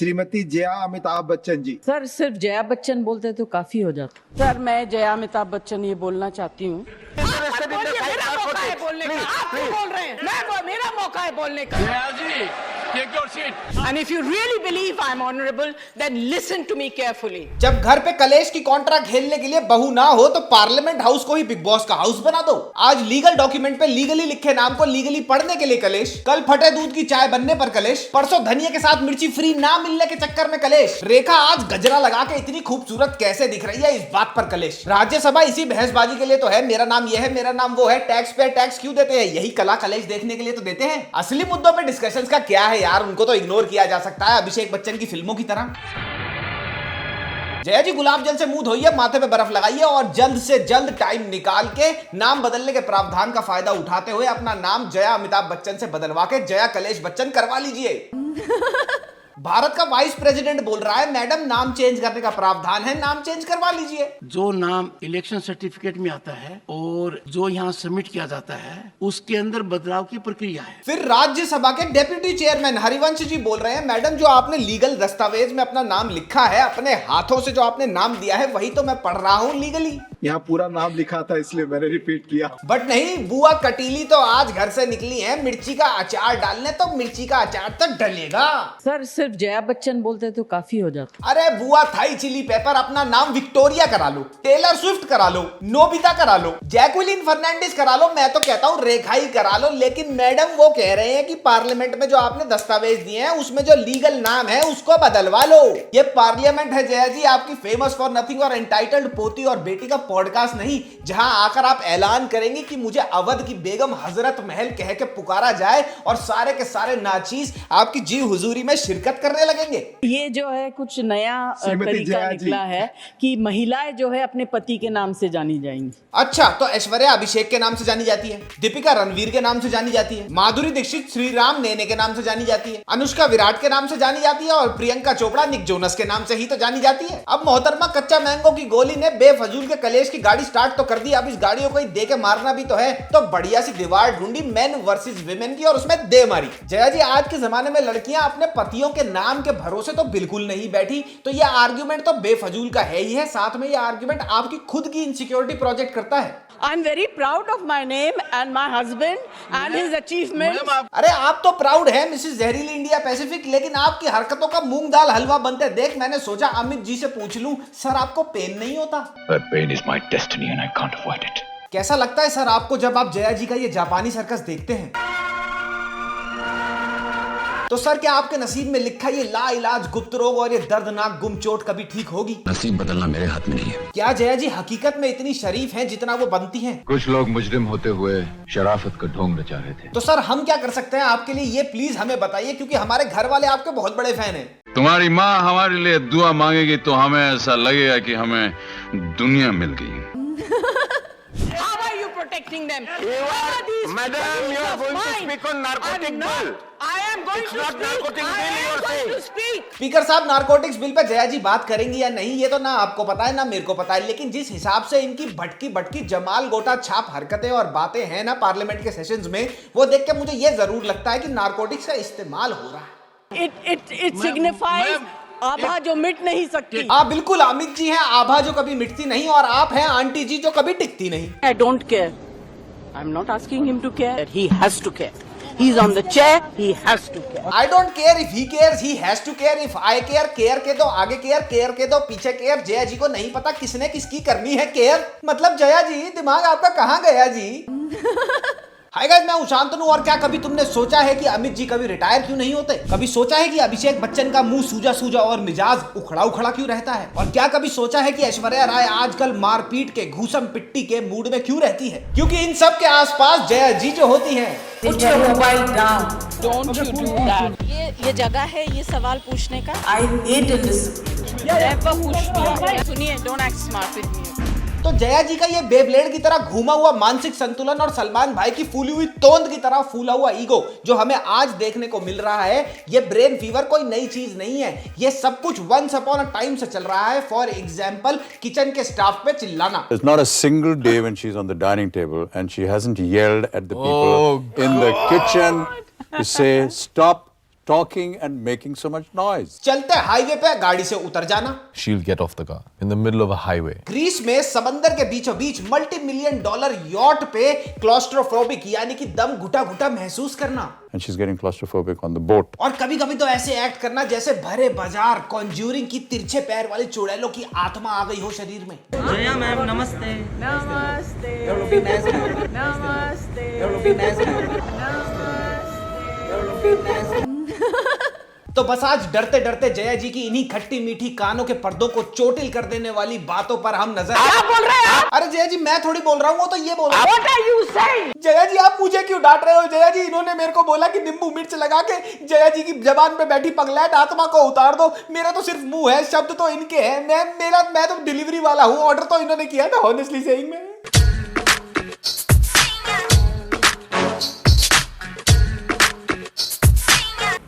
Shrimati Jaya Amitabh Bachchan ji. Sir सिर्फ जया बच्चन बोलते तो काफी हो जाता। सर मैं जया अमिताभ बच्चन ये बोलना चाहती हूँ। मेरा मौका है बोलने का, आप क्यों बोल रहे हैं? मेरा मौका है बोलने का। Take your seat. And if you really believe I'm honorable, then listen to me carefully. जब घर पे कलेश की कॉन्ट्रा खेलने के लिए बहू ना हो तो पार्लियामेंट हाउस को ही बिग बॉस का हाउस बना दो। आज लीगल डॉक्यूमेंट पे लीगली लिखे नाम को लीगली पढ़ने के लिए कलेश, कल फटे दूध की चाय बनने पर कलेश, परसों धनिया के साथ मिर्ची फ्री ना मिलने के चक्कर में कलेश, रेखा आज गजरा लगा के इतनी खूबसूरत कैसे दिख रही है इस बात पर कलेश। राज्यसभा इसी बहसबाजी के लिए तो है, मेरा नाम यह है, मेरा नाम वो है, टैक्स पे टैक्स क्यों देते हैं, यही कला कलेश देखने के लिए तो देते हैं। असली मुद्दों पे डिस्कशंस का क्या है यार, उनको तो इग्नोर किया जा सकता है अभिषेक बच्चन की फिल्मों की तरह। जया जी गुलाब जल से मुंह धोइए, माथे पे बर्फ लगाइए और जल्द से जल्द टाइम निकाल के नाम बदलने के प्रावधान का फायदा उठाते हुए अपना नाम जया अमिताभ बच्चन से बदलवा के जया कलेश बच्चन करवा लीजिए। भारत का वाइस प्रेसिडेंट बोल रहा है मैडम नाम चेंज करने का प्रावधान है, नाम चेंज करवा लीजिए। जो नाम इलेक्शन सर्टिफिकेट में आता है और जो यहाँ सबमिट किया जाता है उसके अंदर बदलाव की प्रक्रिया है। फिर राज्यसभा के डेप्यूटी चेयरमैन हरिवंश जी बोल रहे हैं मैडम जो आपने लीगल दस्तावेज में अपना नाम लिखा है, अपने हाथों से जो आपने नाम दिया है वही तो मैं पढ़ रहा हूँ लीगली। यहाँ पूरा नाम लिखा था इसलिए मैंने रिपीट किया। बट नहीं, बुआ कटीली तो आज घर से निकली है मिर्ची का अचार डालने, तो मिर्ची का अचार तो डलेगा। सर सिर्फ जया बच्चन बोलते तो काफी हो जाता। अरे बुआ थाई चिली पेपर अपना नाम विक्टोरिया करा लो, टेलर स्विफ्ट करा लो, नोबिता करा लो, जैकुलिन फर्नांडिस करा लो, मैं तो कहता हूँ रेखा ही करा लो। लेकिन मैडम वो कह रहे हैं कि पार्लियामेंट में जो आपने दस्तावेज दिए हैं उसमें जो लीगल नाम है उसको बदलवा लो। ये पार्लियामेंट है जया जी, आपकी फेमस फॉर नथिंग और एंटाइटल्ड पोती और बेटी का पॉडकास्ट नहीं, जहां आकर आप ऐलान करेंगे कि मुझे अवध की बेगम हजरत महल कह के पुकारा जाए और सारे के सारे नाचीज आपकी जी हुजूरी में शिरकत करने लगेंगे। ये जो है कुछ नया श्रीमती तरीका जया जी। निकला है कि महिलाएं जो है अपने पति के नाम से जानी जाएंगी। अच्छा, तो ऐश्वर्या अभिषेक के नाम से जानी जाती है, दीपिका रणवीर के नाम से जानी जाती है, माधुरी दीक्षित श्रीराम नेने के नाम से जानी जाती है, अनुष्का विराट के नाम से जानी जाती है और प्रियंका चोपड़ा निक जोनस के नाम से ही तो जानी जाती है। अब मोहतरमा कच्चा मैंगो की गोली ने बेफजूल के कलेश की गाड़ी स्टार्ट तो कर दी, अब इस गाड़ियों को ही दे के मारना भी तो है। तो बढ़िया सी दीवार ढूंढी मेन वर्सेस विमेन की और उसमें दे मारी। जया जी आज के जमाने में लड़कियां अपने पतियों के नाम के भरोसे तो बिल्कुल नहीं बैठी, तो ये आर्ग्यूमेंट तो बेफजूल का है ही है, साथ में ये आर्ग्यूमेंट आपकी खुद की इनसिक्योरिटी प्रोजेक्ट करता है। I'm very proud of my name and my husband and his achievements. अरे आप तो प्राउड है मिसेस जहरीली इंडिया पैसिफिक, लेकिन आपकी हरकतों का मूंग दाल हलवा बनते देख मैंने सोचा अमित जी से पूछ लूं, सर आपको पेन नहीं होता? That pain is my destiny and I can't avoid it. कैसा लगता है सर आपको जब आप जया जी का ये जापानी सर्कस देखते हैं? तो सर क्या आपके नसीब में लिखा ये लाइलाज गुप्त रोग और ये दर्दनाक गुमचोट कभी ठीक होगी? नसीब बदलना मेरे हाथ में नहीं है। क्या जया जी हकीकत में इतनी शरीफ हैं जितना वो बनती हैं? कुछ लोग मुजरिम होते हुए शराफत का ढोंग रचा रहे थे। तो सर हम क्या कर सकते हैं आपके लिए, ये प्लीज हमें बताइए, क्योंकि हमारे घर वाले आपके बहुत बड़े फैन हैं। तुम्हारी माँ हमारे लिए दुआ मांगेगी तो हमें ऐसा लगेगा कि हमें दुनिया मिल गई। How are you protecting them? Madam, you are going to speak on narcotic bill. I am going It's to not speak. narcotic I bill, you am are going saying. to speak. Speaker साहब narcotics bill pay Jaya जी बात करेंगी या नहीं ये तो ना आपको पता है ना मेरे को पता है, लेकिन जिस हिसाब से इनकी भटकी भटकी जमाल गोटा छाप हरकतें और बातें हैं ना पार्लियामेंट के सेशंस में, वो देख के मुझे ये जरूर लगता है कि नारकोटिक्स का इस्तेमाल हो रहा है। It signifies आभा जो मिट नहीं सकती। हाँ बिल्कुल, अमित जी हैं आभा जो कभी मिटती नहीं और आप हैं आंटी जी जो कभी टिकती नहीं। I don't care. I'm not asking him to care. He has to care. He's on the chair. He has to care. I don't care if he cares, he has to care. If I care, care के दो आगे care, care के दो पीछे care. Jaya जी को नहीं पता किसने किसकी करनी है केयर। मतलब जया जी दिमाग आपका कहाँ गया जी? हाय गाइस, मैं हूं शांतनु और क्या कभी तुमने सोचा है कि अमित जी कभी रिटायर क्यों नहीं होते? कभी सोचा है कि अभिषेक बच्चन का मुंह सूजा सूजा और मिजाज उखड़ा उखड़ा क्यों रहता है? और क्या कभी सोचा है कि ऐश्वर्या राय आजकल मारपीट के घूसम पिट्टी के मूड में क्यों रहती है? क्योंकि इन सब के आसपास जया जी जो होती हैं। Put your mobile down. Don't you do that. ये जगह है ये सवाल पूछने का। I hate indiscipline. Never push me. सुनिए, don't act smart with me. तो जया जी का ये बेब्लेड की तरह घूमा हुआ मानसिक संतुलन और सलमान भाई की फूली हुई तोंद की तरह फूला हुआ ईगो जो हमें आज देखने को मिल रहा है, ये ब्रेन फीवर कोई नई चीज नहीं है। ये सब कुछ वंस अपॉन अ टाइम से चल रहा है। फॉर एग्जांपल किचन के स्टाफ पे चिल्लाना। There's not a single day when she's on the dining table and she hasn't yelled at the people in the kitchen to say stop talking and making so much noise? चलते highway पे गाड़ी से उतर जाना। She'll get off the car in the middle of a highway. Greece में समंदर के बीचों बीच $multi-million यॉट पे क्लॉस्ट्रोफोबिक यानी कि दम घुटा घुटा महसूस करना। And she's getting claustrophobic on the boat. और कभी कभी तो ऐसे एक्ट करना जैसे भरे बाजार कॉन्ज्यूरिंग की तिरछे पैर वाली चुड़ैलों की आत्मा आ गई हो शरीर में। जया मैम नमस्ते। नमस्ते। तो बस आज डरते डरते जया जी की इन्हीं खट्टी मीठी कानों के पर्दों को चोटिल कर देने वाली बातों पर हम नजर। क्या बोल रहे हैं आप? अरे जया जी मैं थोड़ी बोल रहा हूँ, वो तो ये बोल रहा है। What are you saying? Jaya जी आप मुझे क्यों डांट रहे हो? जया जी इन्होंने मेरे को बोला कि नींबू मिर्च लगा के जया जी की जबान पे बैठी पगलैट आत्मा को उतार दो। मेरा तो सिर्फ मुंह है, शब्द तो इनके हैं। मैं तो डिलीवरी वाला हूँ, ऑर्डर तो इन्होंने किया था। ऑनेस्टली सेइंग में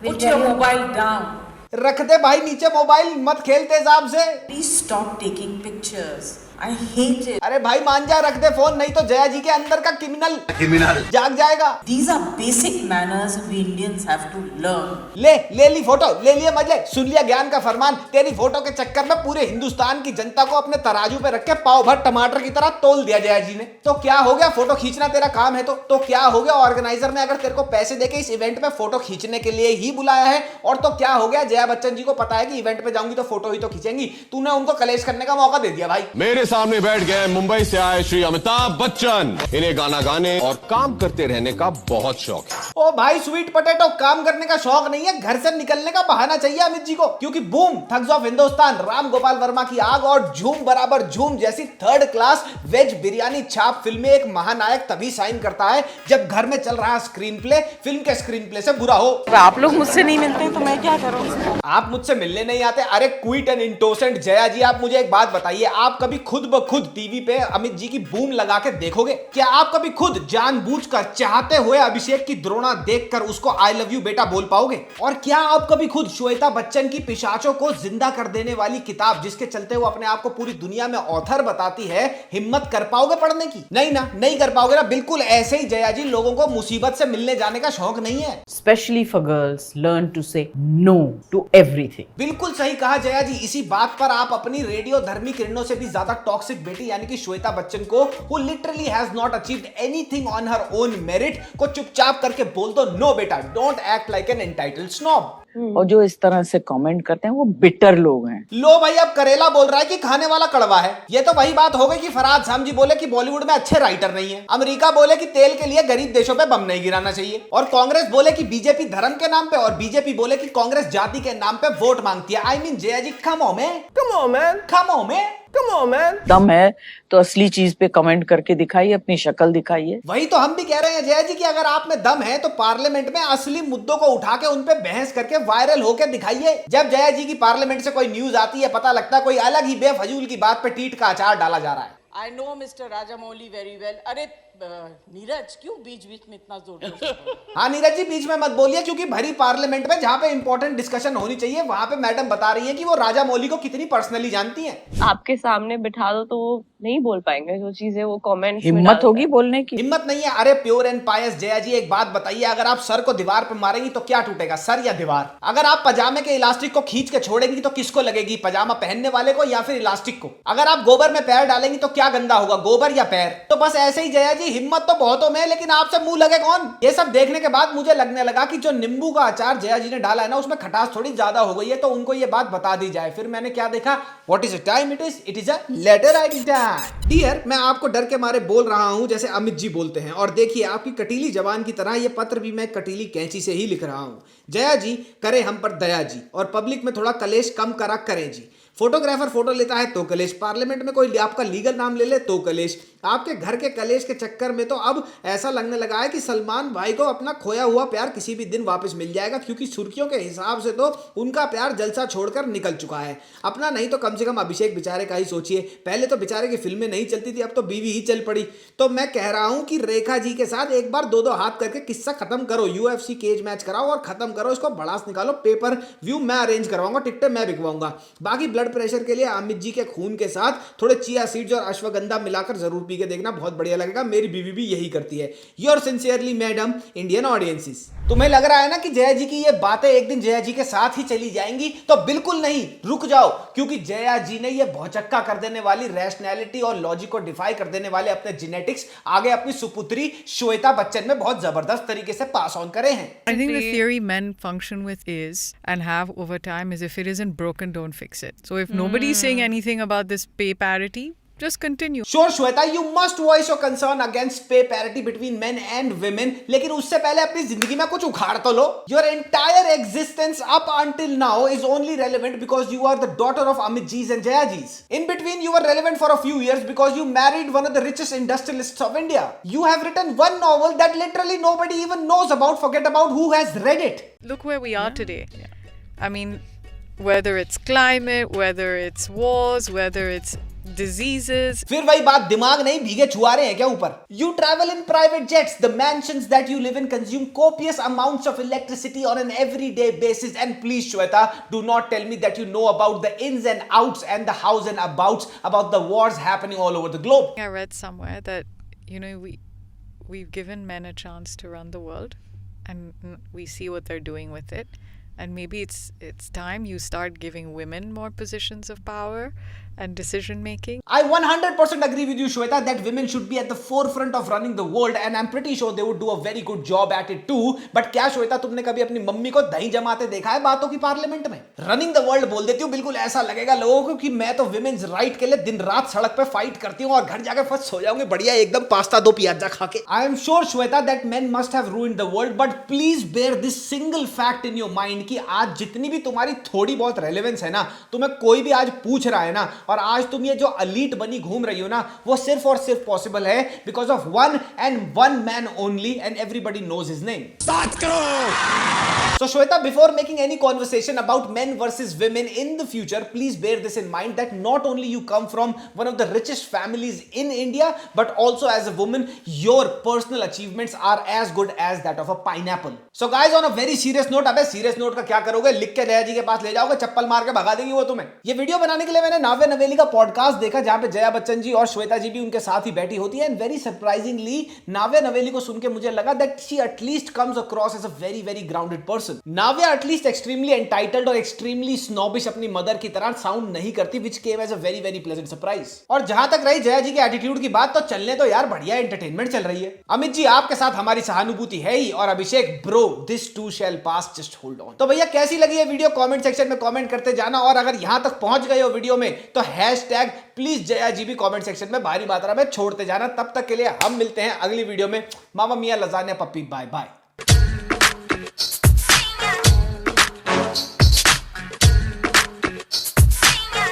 Put your mobile down. रख दे भाई नीचे मोबाइल, मत खेल तेजाब से। Please stop taking pictures. I hate it. अरे भाई मान जा, रख दे फोन, नहीं तो जया जी के अंदर का क्रिमिनल जाग जाएगा। These are basic manners we Indians have to learn. ले ली फोटो, ले लिए मजे, सुन लिया ज्ञान का फरमान। तेरी फोटो के चक्कर में पूरे हिंदुस्तान की जनता को अपने तराजू पे रख के पाव भर टमाटर की तरह तोल दिया जया जी ने। तो क्या हो गया, फोटो खींचना तेरा काम है तो क्या हो गया, ऑर्गेनाइजर ने अगर तेरे को पैसे देके इस इवेंट में फोटो खींचने के लिए ही बुलाया है। और तो क्या हो गया, जया बच्चन जी को पता है कि इवेंट पे जाऊंगी तो फोटो ही तो खींचेंगी। तूने उनको कलेश करने का मौका दे दिया भाई। मेरे सामने बैठ गए मुंबई से आए श्री अमिताभ बच्चन। इन्हें गाना गाने और काम करते रहने का बहुत शौक है। ओ भाई स्वीट पोटैटो, काम करने का शौक नहीं है, घर से निकलने का बहाना चाहिए अमित जी को। क्योंकि boom, thugs of Hindustan, Ram Gopal Verma की आग और झूम बराबर झूम जैसी थर्ड क्लास वेज बिरयानी छाप फिल्म में एक महानायक तभी साइन करता है जब घर में चल रहा स्क्रीन प्ले फिल्म के स्क्रीन प्ले से बुरा हो। आप लोग मुझसे नहीं मिलते तो मैं क्या करूँ? आप मुझसे मिलने नहीं आते? अरे क्विट एंड इंटोसेंट जया जी, आप मुझे एक बात बताइए, आप कभी खुद ब खुद टीवी पे अमित जी की बूम लगा के देखोगे? क्या आप कभी खुद जानबूझकर चाहते हुए अभिषेक की द्रोणा देखकर उसको आई लव यू बेटा बोल पाओगे? और क्या आप कभी खुद श्वेता बच्चन की पिशाचों को जिंदा कर देने वाली किताब, जिसके चलते वो अपने आप को पूरी दुनिया में ऑथर बताती है, हिम्मत कर पाओगे पढ़ने की? नहीं ना, नहीं कर पाओगे ना। बिल्कुल ऐसे ही जया जी, लोगों को मुसीबत से मिलने जाने का शौक नहीं है। Especially for girls, learn to say no to everything. बिल्कुल सही कहा जया जी। इसी बात पर आप अपनी रेडियो धर्मी किरणों से भी ज्यादा टॉक्सिक बेटी यानी कि श्वेता बच्चन को, who literally has not achieved anything on her own merit, को चुपचाप करके बोल दो, नो बेटा, don't act like an entitled snob. और जो इस तरह से कमेंट करते हैं वो बिटर लोग हैं। लो भाई, अब करेला बोल रहा है कि खाने वाला कड़वा है। ये तो वही बात हो गई कि फरहाद साम जी बोले कि बॉलीवुड में अच्छे राइटर नहीं है, अमेरिका बोले कि तेल के लिए गरीब देशों पे बम नहीं गिराना चाहिए, और कांग्रेस बोले कि बीजेपी धर्म के नाम पे, और बीजेपी बोले कि कांग्रेस जाति के नाम पे वोट मांगती है। I mean Jaya ji, come on man, come on man, come on man, come on man. दम है तो असली चीज पे कमेंट करके दिखाइए, अपनी शक्ल दिखाइए। वही तो हम भी कह रहे हैं जया जी कि अगर आप में दम है तो पार्लियामेंट में असली मुद्दों को उठा के उन पे बहस करके वायरल होके दिखाइए। जब जया जी की पार्लियामेंट से कोई न्यूज आती है, पता लगता है कोई अलग ही बेफजूल की बात पे टीट का अचार डाला जा रहा है। I know Mr. Rajamouli very well. अरे नीरज क्यों बीच बीच में इतना जोर? हाँ नीरज जी, बीच में मत बोलिए, क्योंकि भरी पार्लियामेंट में जहाँ पे इंपॉर्टेंट डिस्कशन होनी चाहिए वहाँ पे मैडम बता रही है कि वो राजा मौली को कितनी पर्सनली जानती हैं। आपके सामने बिठा दो तो वो नहीं बोल पाएंगे जो चीजें वो कमेंट। हिम्मत होगी बोलने की? हिम्मत नहीं है। अरे प्योर एंड पायस जया जी, एक बात बताइए, अगर आप सर को दीवार पे मारेंगी तो क्या टूटेगा, सर या दीवार? अगर आप पजामे के इलास्टिक को खींच के छोड़ेंगी तो किसको लगेगी, पजामा पहनने वाले को या फिर इलास्टिक को? अगर आप गोबर में पैर डालेंगी तो क्या गंदा होगा, गोबर या पैर? तो बस ऐसे ही जया जी, हिम्मत तो बहुतों में, लेकिन आपसे मुंह लगे कौन? ये सब देखने के बाद मुझे लगने लगा कि जो नींबू का अचार जया जी ने डाला है ना, उसमें खटास थोड़ी ज्यादा हो गई है, तो उनको ये बात बता दी जाए। फिर मैंने क्या देखा, what is the time, it is a letter writing time. Dear, मैं आपको डर के मारे बोल रहा हूं जैसे अमित जी बोलते हैं, और देखिए आपकी कटीली जबान की तरह ये पत्र भी मैं कटीली कैंची से ही लिख रहा हूं। जया जी, करे हम पर दया जी, और पब्लिक में थोड़ा कलेश कम करा करें जी। फोटोग्राफर फोटो लेता है तो कलेश, पार्लियामेंट में कोई आपका लीगल नाम ले ले तो कलेश। आपके घर के कलेश के चक्कर में तो अब ऐसा लगने लगा है कि सलमान भाई को अपना खोया हुआ प्यार किसी भी दिन वापस मिल जाएगा, क्योंकि सुर्खियों के हिसाब से तो उनका प्यार जलसा छोड़कर निकल चुका है। अपना नहीं तो कम से कम अभिषेक बेचारे का ही सोचिए। पहले तो बेचारे की फिल्में नहीं नहीं चलती थी, अब तो बीवी ही चल पड़ी। तो मैं कह रहा हूं कि रेखा जी के साथ एक बार दो हाथ करके किस्सा खत्म करो, UFC केज मैच कराओ और खत्म करो इसको, भड़ास निकालो, पेपर व्यू मैं अरेंज करवाऊंगा, टिकटें मैं बिकवाऊंगा। बाकी ब्लड प्रेशर के लिए अमित जी के खून के साथ थोड़े चिया सीड्स और अश्वगंधा मिलाकर जरूर पी के देखना, बहुत बढ़िया लगेगा। मेरी बीवी भी यही करती है। Your sincerely madam, Indian audiences. तुम्हें लग रहा है ना कि जया जी की ये बातें एक दिन जया जी के साथ ही चली जाएंगी, तो बिल्कुल नहीं, रुक जाओ, क्योंकि जया जी ने ये भौचक्का कर देने वाली, रैशनैलिटी और लॉजिक को डिफाई कर देने वाले अपने जेनेटिक्स आगे अपनी सुपुत्री श्वेता बच्चन में बहुत जबरदस्त तरीके से पास ऑन करे हैं। I think the theory men function with is and have over time is if it isn't broken, don't fix it. So if nobody is saying anything about this pay parity, just continue. Sure, Shweta, you must voice your concern against pay parity between men and women. लेकिन उससे पहले अपनी जिंदगी में कुछ उखाड़ तो लो। Your entire existence up until now is only relevant because you are the daughter of Amit Ji's and Jaya Ji's. In between, you were relevant for a few years because you married one of the richest industrialists of India. You have written one novel that literally nobody even knows about. Forget about who has read it. Look where we are today. I mean, whether it's climate, whether it's wars, whether it's diseases. फिर वही बात, दिमाग नहीं भीगे छुआरे हैं क्या ऊपर? You travel in private jets. The mansions that you live in consume copious amounts of electricity on an everyday basis. And please, Shweta, do not tell me that you know about the ins and outs and the hows and abouts about the wars happening all over the globe. I read somewhere that, you know, we've given men a chance to run the world, and we see what they're doing with it. And maybe it's time you start giving women more positions of power and decision making. I 100% agree with you, Shweta, that women should be at the forefront of running the world, and I'm pretty sure they would do a very good job at it too. But क्या श्वेता, तुमने कभी अपनी mummy को दही जमाते देखा है बातों की पार्लियामेंट में? रनिंग द वर्ल्ड बोल देती हूँ, बिल्कुल ऐसा लगेगा लोगों को कि मैं तो विमेन्स राइट के लिए दिन रात सड़क पे फाइट करती हूँ और घर जाके फर्स्ट सो जाऊंगी बढ़िया एकदम पास्ता दो पियाजा खा के। I am sure, Shweta, that men must have ruined the world, but please bear this single fact in your mind कि आज जितनी भी तुम्हारी थोड़ी बहुत रेलेवेंस है ना, तुम्हें कोई भी आज पूछ रहा है ना, और आज तुम ये जो अलीट बनी घूम रही हो ना, वो सिर्फ और सिर्फ पॉसिबल है because of one and one man only, and everybody knows his name. बात करो। So Shweta, before making any conversation about men versus women in the future, please bear this in mind that not only you come from one of the richest families in India, but also as a woman, your personal achievements are as good as that of a pineapple. So guys, on a very serious note, अबे serious note का क्या करोगे? लिख के जया जी के पास ले जाओगे, चप्पल मार के भगा देगी वो तुम्हें। ये वीडियो बनाने के लिए मैंने नाव्या नवेली का पॉडकास्ट देखा, जहां पे जया बच्चन जी और श्वेता जी भी उनके साथ ही बैठी होती है, एंड वेरी सरप्राइजिंगली नाव्या नवेली को सुन के मुझे लगा that she at least comes across as a very very grounded person. Navya at least extremely entitled और एक्सट्रीमली स्नॉबिश अपनी मदर की तरह साउंड नहीं करती, which came as a very very pleasant surprise. और जहां तक रही जया जी के एटीट्यूड की बात, तो चलने तो यार बढ़िया एंटरटेनमेंट चल रही है। अमित जी, आपके साथ हमारी सहानुभूति है ही, और Abhishek bro, this too shall pass, just hold on. तो भैया कैसी लगी ये वीडियो कमेंट सेक्शन में कमेंट करते जाना, और अगर यहां तक पहुंच गए हो वीडियो में तो हैशटैग प्लीज जया जी भी कमेंट सेक्शन में भारी मात्रा में छोड़ते जाना। तब तक के लिए हम मिलते हैं अगली वीडियो में। मामा मियां लजानिया पप्पी, बाय बाय।